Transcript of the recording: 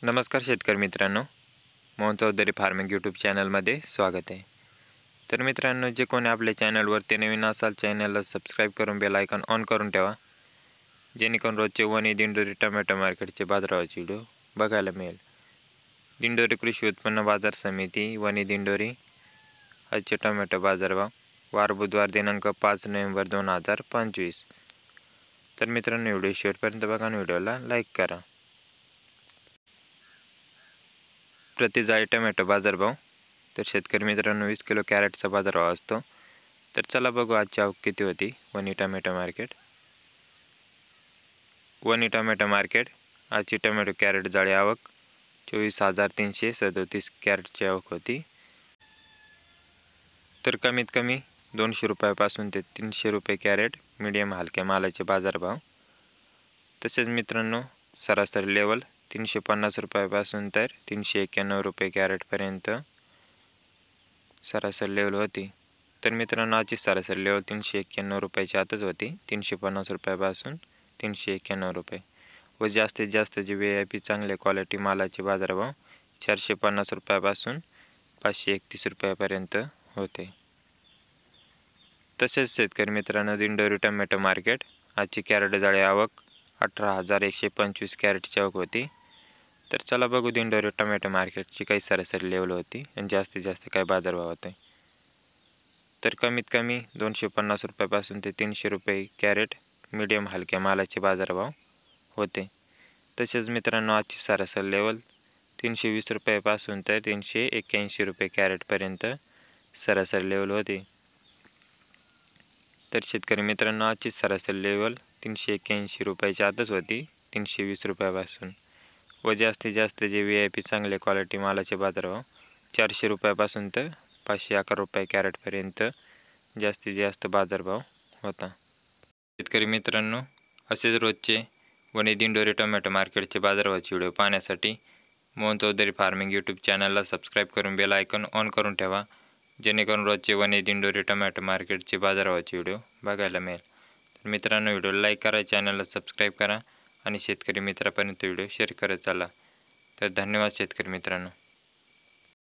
नमस्कार शेतकरी मित्रांनो, मोहन चौधरी फार्मिंग यूट्यूब चॅनलमध्ये स्वागत आहे। तर मित्रांनो, जे कोणी आपल्या चॅनलवरती नवीन असाल चॅनलला सबस्क्राईब करून बेल आयकॉन ऑन करून ठेवा, जेणेकरून रोजचे वणी दिंडोरी टोमॅटो मार्केटचे बाजाराचे व्हिडिओ बघायला मिळेल। दिंडोरी कृषी उत्पन्न बाजार समिती वणी दिंडोरी आजचे टोमॅटो बाजारभाव वार बुधवार दिनांक 5 नोव्हेंबर 2025। तर मित्रांनो, व्हिडिओ शेवटपर्यंत बघा आणि व्हिडिओला लाईक करा। प्रति जाळी टोमॅटो बाजारभाव। तर शेतकरी मित्रांनो, 20 किलो कॅरेटचा बाजारभाव असतो। तर चला बघू आजची आवक किती होती Wani tomato market. Wani tomato market आजची टोमॅटो कॅरेट जाळी आवक 24,337 कॅरेटची आवक होती। तर कमीत कमी 200 रुपयापासून ते 300 रुपये कॅरेट मीडियम हलक्या मालाचे बाजारभाव। तसेच मित्रांनो, सरासरी लेवल 350 रुपयापासून तर 391 रुपये कॅरेटपर्यंत सरासरी लेवल होती। तर मित्रांनो, आजची सरासरी लेवल 391 रुपयाच्या आतच होती, 350 रुपयापासून 391 रुपये। व जास्तीत जास्त जे VIP चांगले क्वालिटी मालाचे बाजारभाव 450 रुपयापासून 531 रुपयापर्यंत होते। तसेच शेतकरी मित्रांनो, दिंडोरी टोमॅटो मार्केट आजची कॅरेट जाळी आवक 18,125 कॅरेटची आवक होती। तर चला बघू दिंडोरी टोमॅटो मार्केटची काही सरासरी लेवल होती आणि जास्तीत जास्त काय बाजारभाव होते। तर कमीत कमी 250 रुपयापासून ते 300 रुपये कॅरेट मीडियम हलक्या मालाचे बाजारभाव होते। तसेच मित्रांनो, आजची सरासरी लेवल 320 रुपयापासून तर 381 रुपये कॅरेटपर्यंत सरासरी लेवल होती। तर शेतकरी मित्रांनो, आजची सरासरी लेवल 381 रुपयाच्या आतच होती, 320 रुपयापासून। व जास्तीत जास्त जे VIP चांगले क्वालिटी मालाचे बाजारभाव 400 रुपयापासून तर 511 रुपये कॅरेटपर्यंत जास्तीत जास्त बाजारभाव होता। शेतकरी मित्रांनो, असेच रोजचे वणी दिंडोरी टोमॅटो मार्केटचे बाजारभावाचे व्हिडिओ पाहण्यासाठी मोहन चौधरी फार्मिंग यूट्यूब चॅनलला सबस्क्राईब करून बेल आयकॉन ऑन करून ठेवा, जेणेकरून रोजचे वणी दिंडोरी टोमॅटो मार्केटचे बाजारभावाचे व्हिडिओ बघायला मिळेल। तर मित्रांनो, व्हिडिओला लाईक करा, चॅनलला सबस्क्राईब करा आणि शेतकरी मित्रापर्यंत व्हिडिओ शेअर करत चला। तर धन्यवाद शेतकरी मित्रांनो।